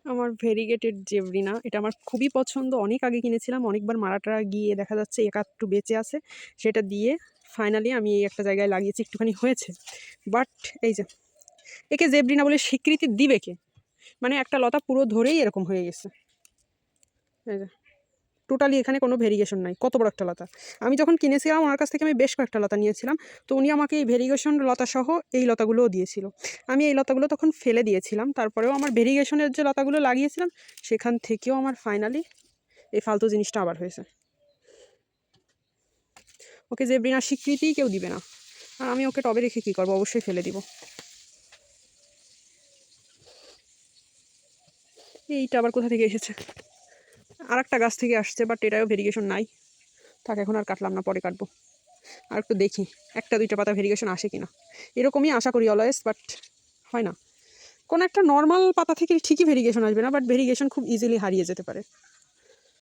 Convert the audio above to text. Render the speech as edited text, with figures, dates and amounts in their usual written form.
আমার variegated Zebrina, এটা আমার খুবই পছন্দ। অনেক আগে কিনেছিলাম, অনেকবার মারা গিয়ে দেখা যাচ্ছে একাধটু বেঁচে আছে, সেটা দিয়ে ফাইনালি আমি এই একটা জায়গায় লাগিয়েছি, একটুখানি হয়েছে। বাট এই যে একে জেব্রিনা বলে স্বীকৃতি দিবে কে? মানে একটা লতা পুরো ধরেই এরকম হয়ে গেছে। এই যে টোটালি এখানে কোনো ভেরিগেশন নাই, কত বড় একটা লতা। আমি যখন কিনেছিলাম ওনার কাছ থেকে আমি বেশ কয়েকটা লতা নিয়েছিলাম, তো উনি আমাকে এই ভেরিগেশন লতা সহ এই লতাগুলোও দিয়েছিল। আমি এই লতাগুলো তখন ফেলে দিয়েছিলাম, তারপরেও আমার ভেরিগেশনের যে লতাগুলো লাগিয়েছিলাম সেখান থেকেও আমার ফাইনালি এই ফালতু জিনিসটা আবার হয়েছে। ওকে জেব্রিনার স্বীকৃতিই কেউ দিবে না, আর আমি ওকে টবে রেখে কী করবো? অবশ্যই ফেলে দিব। এইটা আবার কোথা থেকে এসেছে? আর একটা গাছ থেকে আসছে, বাট এটাও ভেরিগেশন নাই। তাকে এখন আর কাটলাম না, পরে কাটবো। আর একটু দেখি একটা দুইটা পাতা ভেরিগেশন আসে কিনা, এরকমই আশা করি অলওয়েজ, বাট হয় না। কোনো একটা নর্মাল পাতা থেকে ঠিকই ভেরিগেশন আসবে না, বাট ভেরিগেশন খুব ইজিলি হারিয়ে যেতে পারে।